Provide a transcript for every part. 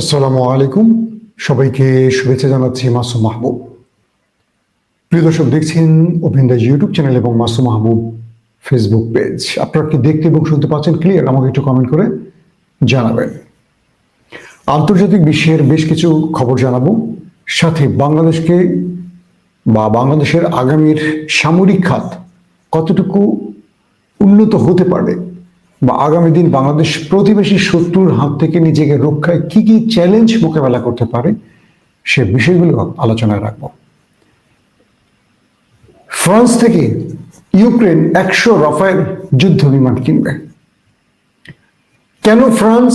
আসসালামু আলাইকুম। সবাইকে শুভেচ্ছা জানাচ্ছি মাসুম মাহবুব। প্রিয় দর্শক, দেখছেন ওপেন দ্য ইউটিউব চ্যানেল এবং মাসুম মাহবুব ফেসবুক পেজ। আপনারা কি দেখতে এবং শুনতে পাচ্ছেন ক্লিয়ার? আমাকে একটু কমেন্ট করে জানাবেন। আন্তর্জাতিক বিশ্বের বেশ কিছু খবর জানাবো, সাথে বাংলাদেশকে বা বাংলাদেশের আগামীর সামরিক খাত কতটুকু উন্নত হতে পারে, বা আগামী দিন বাংলাদেশ প্রতিবেশী শত্রুর হাত থেকে নিজেকে রক্ষায় কি কি চ্যালেঞ্জ মোকাবেলা করতে পারে, সে বিষয়গুলো আলোচনায় রাখব। ফ্রান্স থেকে ইউক্রেন 100 রাফায়েল যুদ্ধ বিমান কিনবে। কেন ফ্রান্স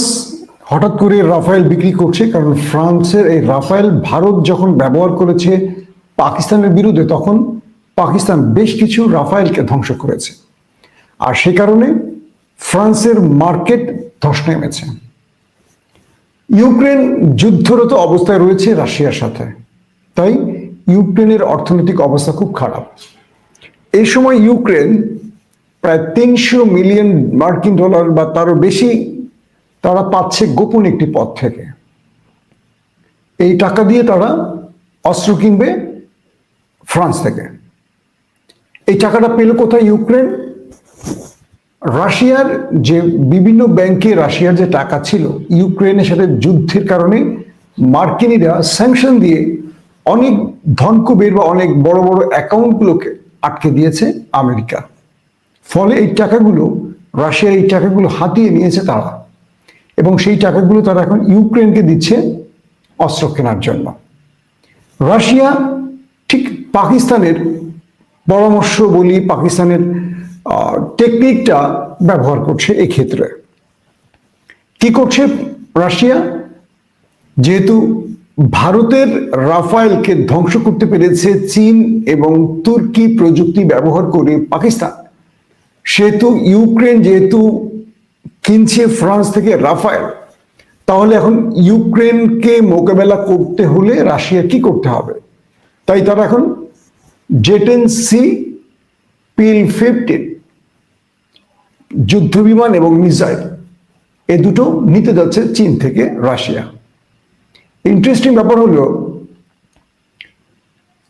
হঠাৎ করে রাফায়েল বিক্রি করছে? কারণ ফ্রান্সের এই রাফায়েল ভারত যখন ব্যবহার করেছে পাকিস্তানের বিরুদ্ধে, তখন পাকিস্তান বেশ কিছু রাফায়েলকে ধ্বংস করেছে, আর সে কারণে ফ্রান্সের মার্কেট ধস নেমেছে। ইউক্রেন যুদ্ধরত অবস্থায় রয়েছে রাশিয়ার সাথে, তাই ইউক্রেনের অর্থনৈতিক অবস্থা খুব খারাপ। এই সময় ইউক্রেন প্রায় 300 মিলিয়ন মার্কিন ডলার বা তারও বেশি তারা পাচ্ছে গোপন একটি পথ থেকে। এই টাকা দিয়ে তারা অস্ত্র কিনবে ফ্রান্স থেকে। এই টাকাটা পেল কোথায় ইউক্রেন? রাশিয়ার যে বিভিন্ন ব্যাংকে রাশিয়ার যে টাকা ছিল, ইউক্রেনের সাথে যুদ্ধের কারণে মার্কিনীরা স্যাংশন দিয়ে অনেক ধনকুবের বা অনেক বড় বড় অ্যাকাউন্টগুলোকে আটকে দিয়েছে আমেরিকা। ফলে এই টাকাগুলো, রাশিয়ার এই টাকাগুলো হাতিয়ে নিয়েছে তারা, এবং সেই টাকাগুলো তারা এখন ইউক্রেনকে দিচ্ছে অস্ত্র কেনার জন্য। রাশিয়া ঠিক পাকিস্তানের পরামর্শ বলি, পাকিস্তানের টেকনিকটা ব্যবহার করছে এই ক্ষেত্রে। কি করছে রাশিয়া? যেহেতু ভারতের রাফায়েলকে ধ্বংস করতে পেরেছে চীন এবং তুর্কি প্রযুক্তি ব্যবহার করে পাকিস্তান, সেহেতু ইউক্রেন যেহেতু কিনছে ফ্রান্স থেকে রাফায়েল, তাহলে এখন ইউক্রেনকে মোকাবেলা করতে হলে রাশিয়া কি করতে হবে? তাই তারা এখন জেটেন-সি পিল-15 যুদ্ধ বিমান এবং মিসাইল এ দুটো নিতে যাচ্ছে চীন থেকে রাশিয়া। ইন্টারেস্টিং ব্যাপার হলো,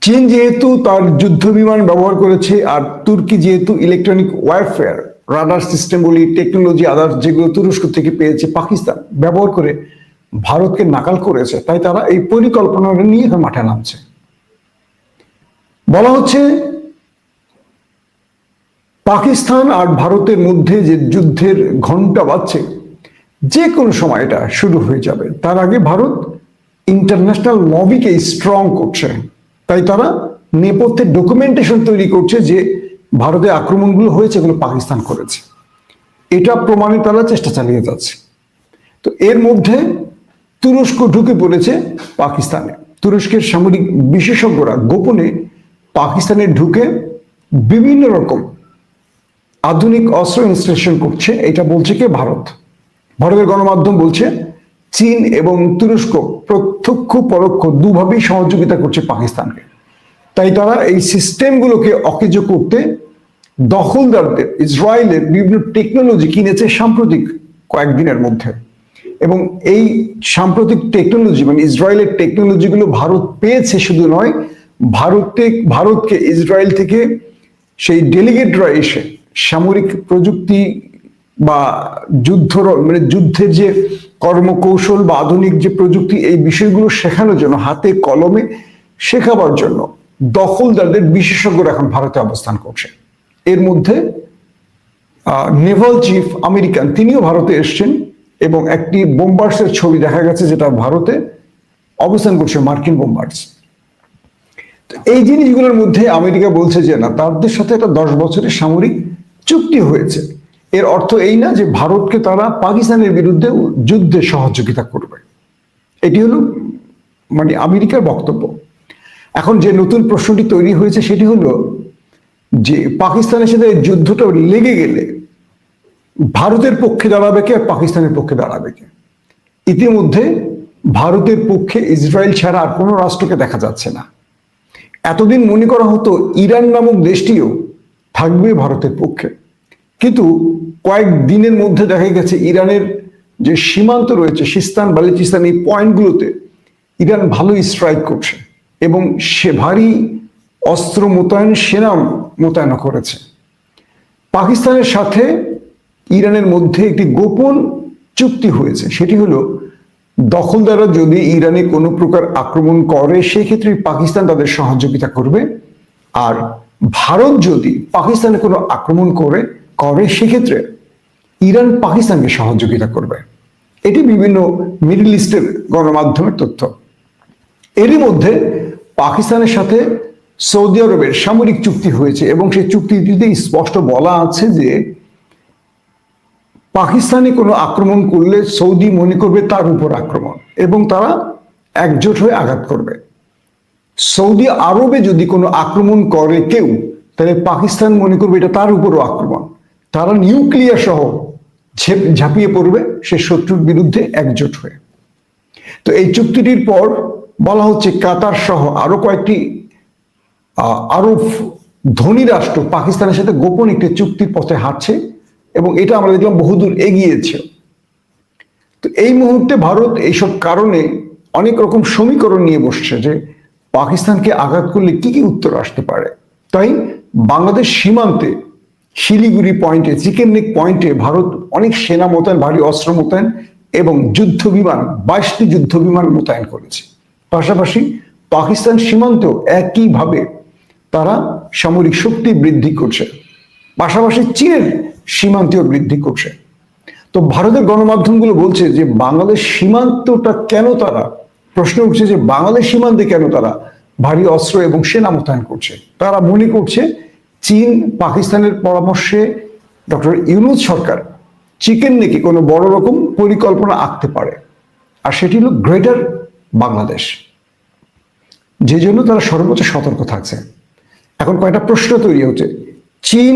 চীন যেহেতু তার যুদ্ধ বিমান ব্যবহার করেছে, আর তুর্কি যেহেতু ইলেকট্রনিক ওয়ারফেয়ার রাডার সিস্টেম বলি, টেকনোলজি আদার্স যেগুলো তুরস্ক থেকে পেয়েছে পাকিস্তান ব্যবহার করে ভারতকে নাকাল করেছে, তাই তারা এই পরিকল্পনা নিয়ে এখন মাঠে নামছে। বলা হচ্ছে পাকিস্তান আর ভারতের মধ্যে যে যুদ্ধের ঘন্টা বাজছে, যে কোনো সময় এটা শুরু হয়ে যাবে। তার আগে ভারত ইন্টারন্যাশনাল লবিকে স্ট্রং করছে, তাই তারা নেপথ্যে ডকুমেন্টেশন তৈরি করছে যে ভারতে আক্রমণগুলো হয়েছে এগুলো পাকিস্তান করেছে, এটা প্রমাণে তারা চেষ্টা চালিয়ে যাচ্ছে। তো এর মধ্যে তুরস্ক ঢুকে পড়েছে পাকিস্তানে। তুরস্কের সামরিক বিশেষজ্ঞরা গোপনে পাকিস্তানে ঢুকে বিভিন্ন রকম আধুনিক অস্ত্র ইনস্টলেশন করছে। এটা বলছে কে? ভারত। ভারতের গণমাধ্যম বলছে চীন এবং তুরস্ক প্রত্যক্ষ পরোক্ষ দুভাবেই সহযোগিতা করছে পাকিস্তানকে। তাই তারা এই সিস্টেমগুলোকে অকেজ করতে দখলদারদের ইসরায়েলের বিভিন্ন টেকনোলজি কিনেছে সাম্প্রতিক কয়েকদিনের মধ্যে, এবং এই সাম্প্রতিক টেকনোলজি মানে ইসরায়েলের টেকনোলজিগুলো ভারত পেয়েছে শুধু নয়, ভারতকে ইসরায়েল থেকে সেই ডেলিগেটরা এসে সামরিক প্রযুক্তি বা যুদ্ধের যে কর্মকৌশল বা আধুনিক যে প্রযুক্তি, এই বিষয়গুলো শেখানোর জন্য, হাতে কলমে শেখাবার জন্য দখলদারদের বিশেষজ্ঞরা এখন ভারতে অবস্থান করছে। এর মধ্যে নেভাল চিফ আমেরিকান, তিনিও ভারতে এসছেন, এবং একটি বোম্বার্সের ছবি দেখা গেছে যেটা ভারতে অবস্থান করছে, মার্কিন বোম্বার্স। এই জিনিসগুলোর মধ্যে আমেরিকা বলছে যে না, তাদের সাথে একটা 10 বছরের সামরিক চুক্তি হয়েছে। এর অর্থ এই না যে ভারতকে তারা পাকিস্তানের বিরুদ্ধে যুদ্ধে সহযোগিতা করবে। এটি হলো মানে আমেরিকার বক্তব্য। এখন যে নতুন প্রশ্নটি তৈরি হয়েছে সেটি হলো যে পাকিস্তানের সাথে যুদ্ধটা লেগে গেলে ভারতের পক্ষে দাঁড়াবে কে আর পাকিস্তানের পক্ষে দাঁড়াবে কে? ইতিমধ্যে ভারতের পক্ষে ইসরায়েল ছাড়া আর কোনো রাষ্ট্রকে দেখা যাচ্ছে না। এতদিন মনে করা হতো ইরান নামক দেশটিও থাকবে ভারতের পক্ষে, কিন্তু কয়েক দিনের মধ্যে দেখা গেছে ইরানের যে সীমান্ত রয়েছে, সিস্তান বালুচিস্তান, এই পয়েন্টগুলোতে ইরান ভালোই স্ট্রাইক করছে এবং সে ভারী অস্ত্র মোতায়েন, সেনা মোতায়েন করেছে। পাকিস্তানের সাথে ইরানের মধ্যে একটি গোপন চুক্তি হয়েছে, সেটি হলো দখলদাররা যদি ইরানে কোনো প্রকার আক্রমণ করে সেক্ষেত্রে পাকিস্তান তাদের সহযোগিতা করবে, আর ভারত যদি পাকিস্তানে কোনো আক্রমণ করে সেক্ষেত্রে ইরান পাকিস্তানকে সহযোগিতা করবে। এটি বিভিন্ন মিডল ইস্টের গণমাধ্যমের তথ্য। এরই মধ্যে পাকিস্তানের সাথে সৌদি আরবের সামরিক চুক্তি হয়েছে এবং সেই চুক্তিটিতে স্পষ্ট বলা আছে যে পাকিস্তানে কোনো আক্রমণ করলে সৌদি মনে করবে তার উপর আক্রমণ এবং তারা একজোট হয়ে আঘাত করবে। সৌদি আরবে যদি কোনো আক্রমণ করে কেউ, তাহলে পাকিস্তান মনে করবে এটা তার উপরও আক্রমণ। তারা নিউক্লিয়ার সহ ঝাঁপিয়ে পড়বে সে শত্রুর বিরুদ্ধে একজোট হয়ে। তো এই চুক্তিটির পর বলা হচ্ছে কাতার সহ আরো কয়েকটি আরব ধনী রাষ্ট্র পাকিস্তানের সাথে গোপন একটি চুক্তির পথে হাঁটছে এবং এটা আমরা দেখলাম বহুদূর এগিয়েছে। তো এই মুহূর্তে ভারত এইসব কারণে অনেক রকম সমীকরণ নিয়ে বসছে যে পাকিস্তানকে আঘাত করলে কি কি উত্তর আসতে পারে। তাই বাংলাদেশ সীমান্তে শিলিগুড়ি পয়েন্টে, চিকেন নেক পয়েন্টে ভারত অনেক সেনা মোতায়েন, ভারী অস্ত্র মোতায়েন এবং যুদ্ধ বিমান, 22টি যুদ্ধ বিমান মোতায়েন করেছে। পাশাপাশি পাকিস্তান সীমান্তেও একইভাবে তারা সামরিক শক্তি বৃদ্ধি করছে, পাশাপাশি চীনের সীমান্তেও বৃদ্ধি করছে। তো ভারতের গণমাধ্যমগুলো বলছে যে বাংলাদেশ সীমান্তটা কেন তারা, প্রশ্ন উঠছে যে বাংলাদেশ সীমান্তে কেন তারা ভারী অস্ত্র এবং সেনা মোতায়েন করছে। তারা মনে করছে চীন পাকিস্তানের পরামর্শে ডক্টর ইউনূস সরকার চিকেন নেকে কোনো বড় রকম পরিকল্পনা আঁকতে পারে, আর সেটি হলো গ্রেটার বাংলাদেশ, যে জন্য তারা সর্বোচ্চ সতর্ক থাকছে। এখন কয়েকটা প্রশ্ন তৈরি হচ্ছে। চীন,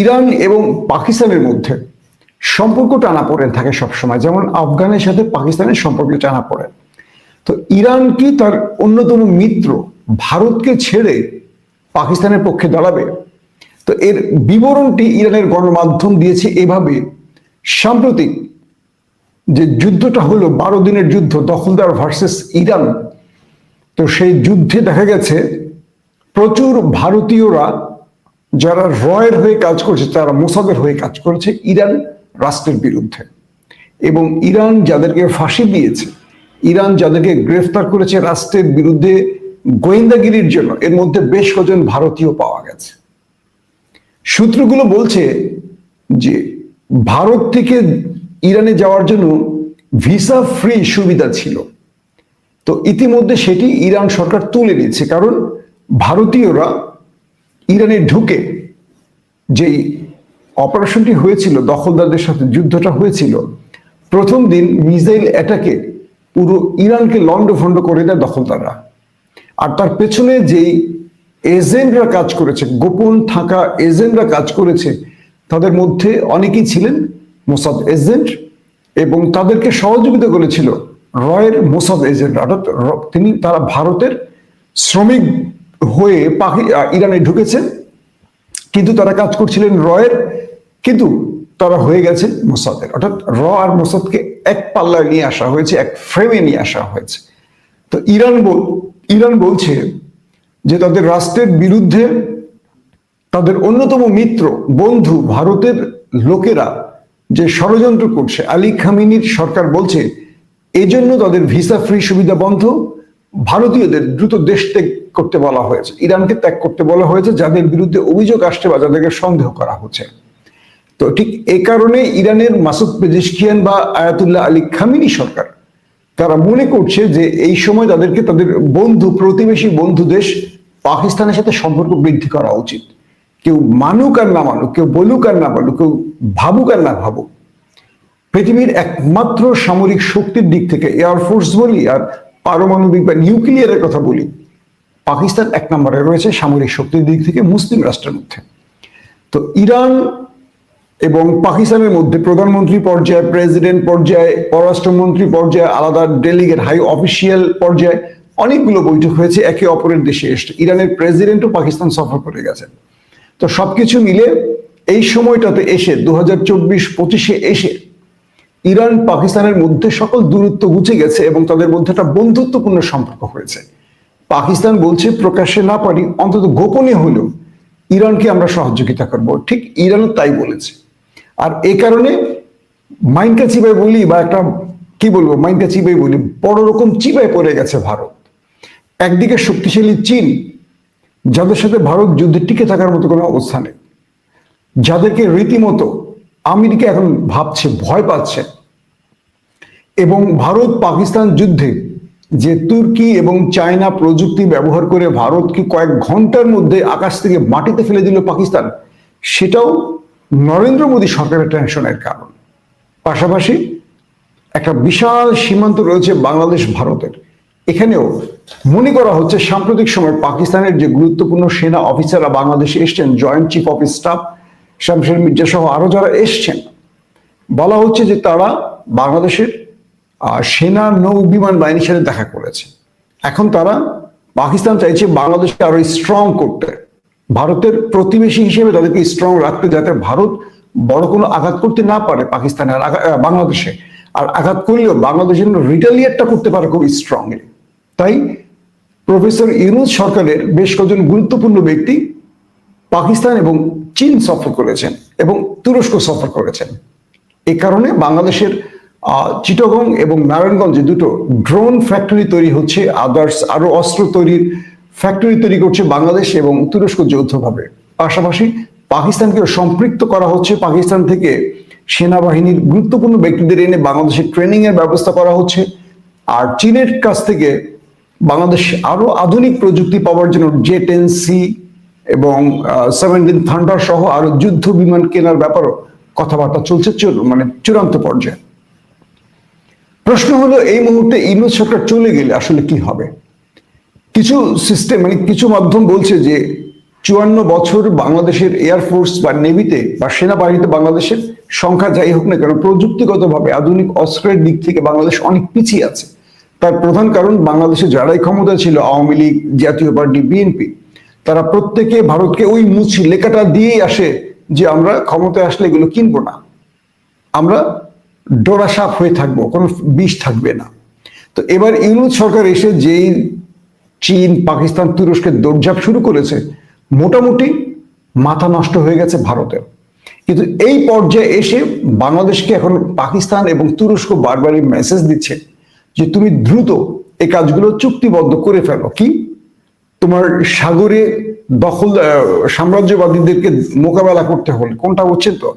ইরান এবং পাকিস্তানের মধ্যে সম্পর্ক টানাপোড়েন থাকে সবসময়, যেমন আফগানের সাথে পাকিস্তানের সম্পর্ক টানাপোড়েন। তো ইরান কি তার অন্যতম মিত্র ভারতকে ছেড়ে পাকিস্তানের পক্ষে দাঁড়াবে? তো এর বিবরণটি ইরানের গণমাধ্যম দিয়েছে এভাবে, সাম্প্রতিক যে যুদ্ধটা হলো 12 দিনের যুদ্ধ দখলদার ভার্সেস ইরান, তো সেই যুদ্ধে দেখা গেছে প্রচুর ভারতীয়রা যারা রয়ের হয়ে কাজ করছে, তারা মোসাদের হয়ে কাজ করেছে ইরান রাষ্ট্রের বিরুদ্ধে। এবং ইরান যাদেরকে ফাঁসি দিয়েছে, ইরান যাদেরকে গ্রেফতার করেছে রাষ্ট্রের বিরুদ্ধে গোয়েন্দাগিরির জন্য, এর মধ্যে বেশ কজন ভারতীয় পাওয়া গেছে। সূত্রগুলো বলছে যে ভারত থেকে ইরানে যাওয়ার জন্য ভিসা ফ্রি সুবিধা ছিল, তো ইতিমধ্যে সেটি ইরান সরকার তুলে নিচ্ছে। কারণ ভারতীয়রা ইরানে ঢুকে যেই অপারেশনটি হয়েছিল, দখলদারদের সাথে যুদ্ধটা হয়েছিল, প্রথম দিন মিসাইল অ্যাটাকে পুরো ইরানকে লন্ডভন্ড করে দেয় দখলদাররা। আর তার পেছনে যেই এজেন্টরা কাজ করেছে, গোপন থাকা এজেন্টরা কাজ করেছে, তাদের মধ্যে অনেকেই ছিলেন মোসাদ এজেন্ট এবং তাদেরকে সহযোগিতা করেছিল রয়ের মোসাদ এজেন্ট। অর্থাৎ তারা ভারতের শ্রমিক হয়ে ইরানে ঢুকেছে, কিন্তু তারা কাজ করছিলেন রয়ের, কিন্তু তারা হয়ে গেছে মোসাদের। অর্থাৎ আর মোসাদকে এক পাল্লায় নিয়ে আসা হয়েছে, এক ফ্রেমে নিয়ে আসা হয়েছে। তো ইরান বলছে যে তাদের রাষ্ট্রের বিরুদ্ধে তাদের অন্যতম মিত্র বন্ধু ভারতের লোকেরা যে ষড়যন্ত্র করছে, আলী খামেনির সরকার বলছে এই জন্য তাদের ভিসা ফ্রি সুবিধা বন্ধ, ভারতীয়দের দ্রুত দেশ ত্যাগ করতে বলা হয়েছে, ইরানকে ত্যাগ করতে বলা হয়েছে যাদের বিরুদ্ধে অভিযোগ আসছে বা যাদেরকে সন্দেহ করা হচ্ছে। তো ঠিক এই কারণে ইরানের মাসুদ পেজেশকিয়ান বা আয়াতুল্লাহ আলী খামেনি সরকার তারা মনে করছে যে এই সময় তাদেরকে তাদের প্রতিবেশী বন্ধু দেশ পাকিস্তানের সাথে সম্পর্ক বৃদ্ধি করা উচিত। কেউ মানুক আর না মানুক, কেউ বলুক আর না বলুক, কেউ ভাবুক আর না ভাবুক, পৃথিবীর একমাত্র সামরিক শক্তির দিক থেকে এয়ারফোর্স বলি আর পারমাণবিক বা নিউক্লিয়ারের কথা বলি, পাকিস্তান 1 নম্বরে রয়েছে সামরিক শক্তির দিক থেকে মুসলিম রাষ্ট্রের মধ্যে। তো ইরান এবং পাকিস্তানের মধ্যে প্রধানমন্ত্রী পর্যায়ে, প্রেসিডেন্ট পর্যায়ে, পররাষ্ট্রমন্ত্রী পর্যায়ে, আলাদা ডেলিগেট, হাই অফিসিয়াল পর্যায়ে অনেকগুলো বৈঠক হয়েছে একে অপরের দেশে এসে। ইরানের প্রেসিডেন্টও পাকিস্তান সফর করে গেছেন। তো সবকিছু মিলে এই সময়টাতে এসে 2024-25-এ এসে ইরান পাকিস্তানের মধ্যে সকল দূরত্ব ঘুচে গেছে এবং তাদের মধ্যে একটা বন্ধুত্বপূর্ণ সম্পর্ক হয়েছে। পাকিস্তান বলছে প্রকাশ্যে না পারি অন্তত গোপনে হলেও ইরানকে আমরা সহযোগিতা করব, ঠিক ইরানও তাই বলেছে। আর এই কারণে মাইনকা চিবাই বলি বা একটা কি বলবো মাইনকা চিবাই বলি, বড় রকম চিবাই পড়ে গেছে ভারত। একদিকে শক্তিশালী চীন, যাদের সাথে ভারত যুদ্ধে টিকে থাকার মতো কোনো অবস্থা নেই, যাদেরকে রীতিমতো আমেরিকা এখন ভাবছে, ভয় পাচ্ছে। এবং ভারত পাকিস্তান যুদ্ধে যে তুর্কি এবং চায়না প্রযুক্তি ব্যবহার করে ভারতকে কয়েক ঘন্টার মধ্যে আকাশ থেকে মাটিতে ফেলে দিল পাকিস্তান, সেটাও নরেন্দ্র মোদী সরকারের টেনশনের কারণ। পাশাপাশি একটা বিশাল সীমান্ত রয়েছে বাংলাদেশ ভারতের, এখানেও মনে করা হচ্ছে সাম্প্রতিক সময় পাকিস্তানের যে গুরুত্বপূর্ণ সেনা অফিসাররা বাংলাদেশে এসছেন, joint chief of staff শামশের Mirza সহ আরো যারা এসছেন, বলা হচ্ছে যে তারা বাংলাদেশের সেনা নৌ বিমান বাহিনীর সাথে দেখা করেছে। এখন তারা পাকিস্তান চাইছে বাংলাদেশকে আরো স্ট্রং করতে, ভারতের প্রতিবেশী হিসেবে তাদেরকে স্ট্রং রাখতে, যাতে ভারত বড় কোনো আঘাত করতে না পারে পাকিস্তানের বাংলাদেশে, আর আঘাত করলেও বাংলাদেশের রিটালিয়েটটা করতে পারে খুব স্ট্রংলি। তাই প্রফেসর ইউনূস সরকারের বেশ কয়েকজন গুরুত্বপূর্ণ ব্যক্তি পাকিস্তান এবং চীন সফর করেছেন এবং তুরস্ক সফর করেছেন। এই কারণে বাংলাদেশের চিটাগং এবং নারায়ণগঞ্জে দুটো ড্রোন ফ্যাক্টরি তৈরি হচ্ছে, আদার্স আরো অস্ত্র তৈরির ফ্যাক্টরি তৈরি করছে বাংলাদেশ এবং তুরস্ক যৌথভাবে। পাশাপাশি পাকিস্তানকেও সম্পৃক্ত করা হচ্ছে, পাকিস্তান থেকে সেনাবাহিনীর গুরুত্বপূর্ণ ব্যক্তিদের এনে বাংলাদেশের ট্রেনিং এর ব্যবস্থা করা হচ্ছে। আর চীনের কাছ থেকে বাংলাদেশ আরো আধুনিক প্রযুক্তি পাওয়ার জন্য J-10C এবং 17 থান্ডার সহ আরো যুদ্ধ বিমান কেনার ব্যাপারও কথাবার্তা চলছে, মানে চূড়ান্ত পর্যায়ে। প্রশ্ন হলো এই মুহূর্তে ইউনূস সরকার চলে গেলে আসলে কি হবে? কিছু সিস্টেম মানে কিছু মাধ্যম বলছে যে 54 বছর বাংলাদেশের এয়ারফোর্স বা নেভিতে বা সেনাবাহিনীতে বাংলাদেশের সংখ্যা যাই হোক না কেন, প্রযুক্তিগতভাবে আধুনিক অস্ত্রের দিক থেকে বাংলাদেশ অনেক পিছিয়ে আছে। তার প্রধান কারণ বাংলাদেশে যারাই ক্ষমতা ছিল, আওয়ামী লীগ, জাতীয় পার্টি, বিএনপি, তারা প্রত্যেকে ভারতকে ওই মুচি লেখাটা দিয়েই আসে যে আমরা ক্ষমতায় আসলে এগুলো কিনবো না, আমরা ডোরা সাপ হয়ে থাকবো, কোনো বিষ থাকবে না। তো এবার ইউনূস সরকার এসে যেই চীন, পাকিস্তান, তুরস্কের দৌড়ঝাঁপ শুরু করেছে, মোটামুটি মাথা নষ্ট হয়ে গেছে ভারতের। কিন্তু এই পর্যায়ে এসে বাংলাদেশকে এখন পাকিস্তান এবং তুরস্ক বারবারই মেসেজ দিচ্ছে যে তুমি দ্রুত এই কাজগুলো চুক্তিবদ্ধ করে ফেলো। কি, তোমার সাগরে দখল সাম্রাজ্যবাদীদেরকে মোকাবেলা করতে হলে কোনটা বুঝছেন তো,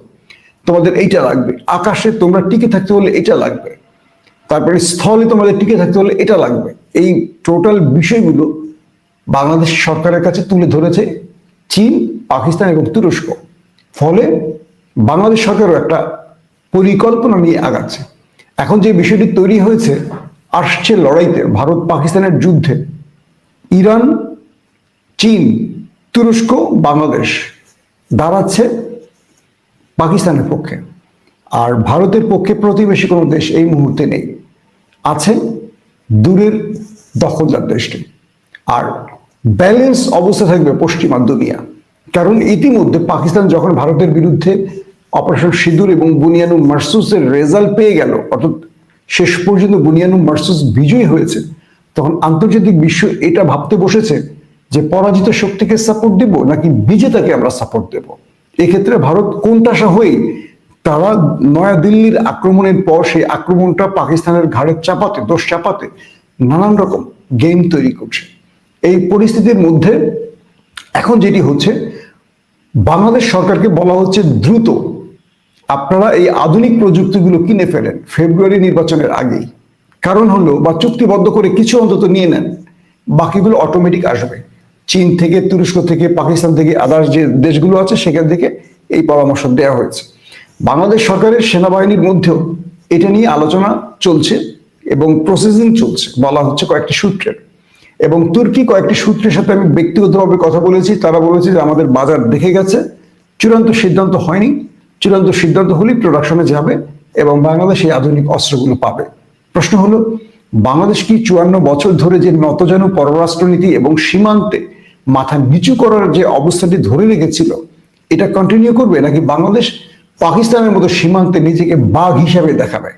তোমাদের এইটা লাগবে, আকাশে তোমরা টিকে থাকতে হলে এটা লাগবে, তারপরে স্থলে তোমাদের টিকে থাকতে হলে এটা লাগবে। এই টোটাল বিষয়গুলো বাংলাদেশ সরকারের কাছে তুলে ধরেছে চীন, পাকিস্তান এবং তুরস্ক। ফলে বাংলাদেশ সরকারও একটা পরিকল্পনা নিয়ে আগাচ্ছে। এখন যে বিষয়টি তৈরি হয়েছে, আসছে লড়াইতে, ভারত পাকিস্তানের যুদ্ধে ইরান, চীন, তুরস্ক, বাংলাদেশ দাঁড়াচ্ছে পাকিস্তানের পক্ষে। আর ভারতের পক্ষে প্রতিবেশী কোনো দেশ এই মুহূর্তে নেই, আছে দূরের দখলদার দেশটি। আর ব্যালেন্স অবস্থা থাকবে পশ্চিমা দুনিয়া, কারণ ইতিমধ্যে পাকিস্তান যখন ভারতের বিরুদ্ধে অপারেশন সিঁদুর এবং বুনিয়ানুম মারসুসের রেজাল্ট পেয়ে গেল, অর্থাৎ শেষ পর্যন্ত বুনিয়ানুম মারসুস বিজয়ী হয়েছে, তখন আন্তর্জাতিক বিশ্ব এটা ভাবতে বসেছে যে পরাজিত শক্তিকে সাপোর্ট দেব নাকি বিজেতাকে আমরা সাপোর্ট দেব। এক্ষেত্রে ভারত কোণঠাসা হয়ে তারা নয়াদিল্লির আক্রমণের পর সেই আক্রমণটা পাকিস্তানের ঘাড়ে চাপাতে, দোষ চাপাতে নানান রকম গেম তৈরি করছে। এই পরিস্থিতির মধ্যে এখন যেটি হচ্ছে, বাংলাদেশ সরকারকে বলা হচ্ছে দ্রুত আপনারা এই আধুনিক প্রযুক্তিগুলো কিনে ফেলেন ফেব্রুয়ারি নির্বাচনের আগেই। কারণ হলো, বা চুক্তিবদ্ধ করে কিছু অন্তত নিয়ে নেন, বাকিগুলো অটোমেটিক আসবে চীন থেকে, তুরস্ক থেকে, পাকিস্তান থেকে, আদার্স যে দেশগুলো আছে সেখান থেকে এই পরামর্শ দেওয়া হয়েছে। বাংলাদেশ সরকারের সেনাবাহিনীর মধ্যেও এটা নিয়ে আলোচনা চলছে এবং প্রসেসিং চলছে, বলা হচ্ছে কয়েকটি সূত্রের। এবং তুর্কি কয়েকটি সূত্রের সাথে আমি ব্যক্তিগতভাবে কথা বলেছি, তারা বলেছে যে আমাদের বাজার দেখে গেছে, চূড়ান্ত সিদ্ধান্ত হয়নি, চূড়ান্ত সিদ্ধান্ত হলেই প্রোডাকশনে যাবে এবং বাংলাদেশ এই আধুনিক অস্ত্রগুলো পাবে। প্রশ্ন হলো, বাংলাদেশ কি 54 বছর ধরে যে নতজানু পররাষ্ট্রনীতি এবং সীমান্তে মাথা নিচু করার যে অবস্থাটি ধরে রেখেছিল, এটা কন্টিনিউ করবে, নাকি বাংলাদেশ পাকিস্তানের মতো সীমান্তে নিজেকে বাঘ হিসাবে দেখাবে।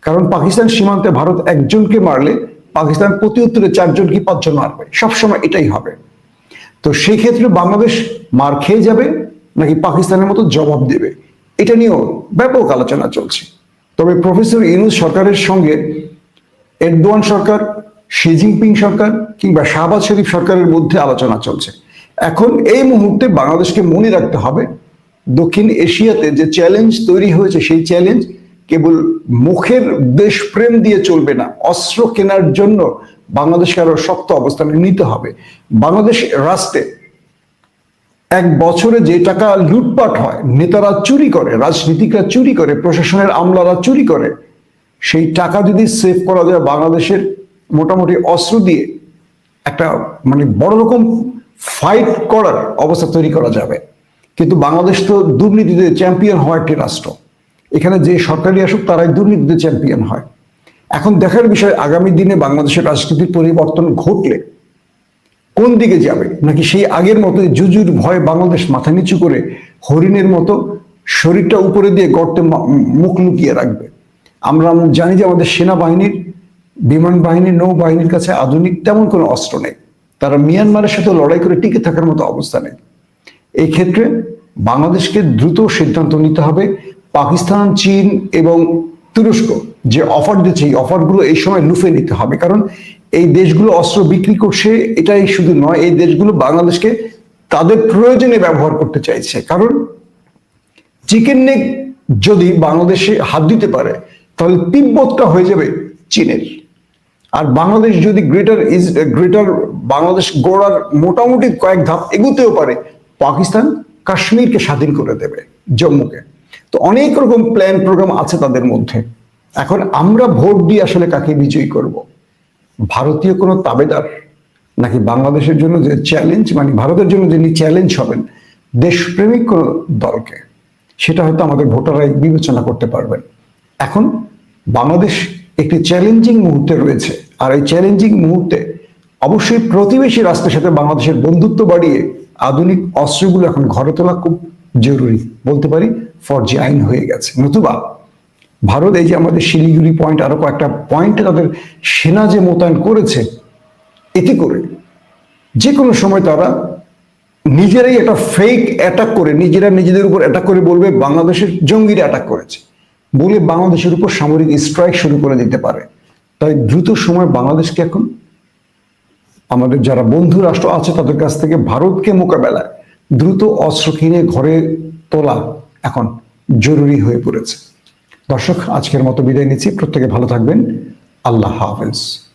কারণ পাকিস্তান সীমান্তে ভারত একজনকে মারলে পাকিস্তান প্রতি উত্তরে 4জন কি 5জন মারবে, সবসময় এটাই হবে। তো সেই ক্ষেত্রে বাংলাদেশ মার খেয়ে যাবে নাকি পাকিস্তানের মতো জবাব দেবে, এটা নিয়েও ব্যাপক আলোচনা চলছে। তবে প্রফেসর ইউনূস সরকারের সঙ্গে এরদোয়ান সরকার, শি জিনপিং সরকার কিংবা শাহবাজ শরীফ সরকারের মধ্যে আলোচনা চলছে। এখন এই মুহূর্তে বাংলাদেশকে মনে রাখতে হবে, দক্ষিণ এশিয়াতে যে চ্যালেঞ্জ তৈরি হয়েছে সেই চ্যালেঞ্জ কেবল মুখের দেশপ্রেম দিয়ে চলবে না। অস্ত্র কেনার জন্য বাংলাদেশকে আরো শক্ত অবস্থানে নিতে হবে। বাংলাদেশ রাষ্ট্রে এক বছরে যে টাকা লুটপাট হয়, নেতারা চুরি করে, রাজনীতিকরা চুরি করে, প্রশাসনের আমলারা চুরি করে, সেই টাকা যদি সেভ করা যায় বাংলাদেশের মোটামুটি অস্ত্র দিয়ে একটা মানে বড় রকম ফাইট করার অবস্থা তৈরি করা যাবে। কিন্তু বাংলাদেশ তো দুর্নীতিতে চ্যাম্পিয়ন হওয়া একটি রাষ্ট্র। এখানে যে সরকারি আসুক তারাই দুর্নীতিতে চ্যাম্পিয়ন হয়। এখন দেখার বিষয়, আগামী দিনে বাংলাদেশের রাজনীতির পরিবর্তন ঘটলে কোন দিকে যাবে, নাকি সেই আগের মতো জুজুর ভয়ে বাংলাদেশ মাথা নিচু করে হরিণের মতো শরীরটা উপরে দিয়ে গর্তে মুখ লুকিয়ে রাখবে। আমরা জানি যে আমাদের সেনাবাহিনীর, বিমান বাহিনীর, নৌবাহিনীর কাছে আধুনিক তেমন কোনো অস্ত্র নেই। তারা মিয়ানমারের সাথে লড়াই করে টিকে থাকার মতো অবস্থা নেই। এই ক্ষেত্রে বাংলাদেশকে দ্রুত সিদ্ধান্ত নিতে হবে। পাকিস্তান, চীন এবং তুরস্ক যে অফার দিচ্ছে, এই অফারগুলো এই সময় লুফে নিতে হবে। কারণ এই দেশগুলো অস্ত্র বিক্রি করছে, এটাই শুধু নয়, এই দেশগুলো বাংলাদেশকে তাদের প্রয়োজনে ব্যবহার করতে চাইছে। কারণ চিকেন নেক যদি বাংলাদেশে হাত দিতে পারে তাহলে তিব্বতটা হয়ে যাবে চীনের। আর বাংলাদেশ যদি গ্রেটার বাংলাদেশ গড়ার মোটামুটি কয়েক ধাপ এগোতেও পারে, পাকিস্তান কাশ্মীরকে স্বাধীন করে দেবে, জম্মুকে। তো অনেক রকম প্ল্যান প্রোগ্রাম আছে তাদের মধ্যে। এখন আমরা ভোট দিয়ে আসলে কাকে বিজয়ী করব? ভারতীয় কোনো তাবেদার, নাকি বাংলাদেশের জন্য যে চ্যালেঞ্জ, মানে ভারতের জন্য যিনি চ্যালেঞ্জ হবেন, দেশপ্রেমিক কোনো দলকে? সেটা হয়তো আমাদের ভোটাররাই বিবেচনা করতে পারবেন। এখন বাংলাদেশ একটি চ্যালেঞ্জিং মুহূর্তে রয়েছে, আর এই চ্যালেঞ্জিং মুহূর্তে অবশ্যই প্রতিবেশী রাষ্ট্রের সাথে বাংলাদেশের বন্ধুত্ব বাড়িয়ে আধুনিক অস্ত্রগুলো এখন ঘরে তোলা খুব জরুরি, বলতে পারি ফরজি আইন হয়ে গেছে। নতুবা ভারত এই যে আমাদের শিলিগুড়ি পয়েন্ট, আরো কয়েকটা পয়েন্টে তাদের সেনা যে মোতায়েন করেছে, এতে করে যে কোনো সময় তারা নিজেরাই একটা ফেক অ্যাটাক করে, নিজেদের উপর অ্যাটাক করে বলবে বাংলাদেশের জঙ্গিরা অ্যাটাক করেছে, বলে বাংলাদেশের উপর সামরিক স্ট্রাইক শুরু করে দিতে পারে। তাই দ্রুত সময় বাংলাদেশকে এখন আমাদের যারা বন্ধু রাষ্ট্র আছে তাদের কাছ থেকে ভারতকে মোকাবেলায় দ্রুত অস্ত্র কিনে ঘরে তোলা এখন জরুরি হয়ে পড়েছে। দর্শক, আজকের মতো বিদায় নিচ্ছি। প্রত্যেকে ভালো থাকবেন। আল্লাহ হাফেজ।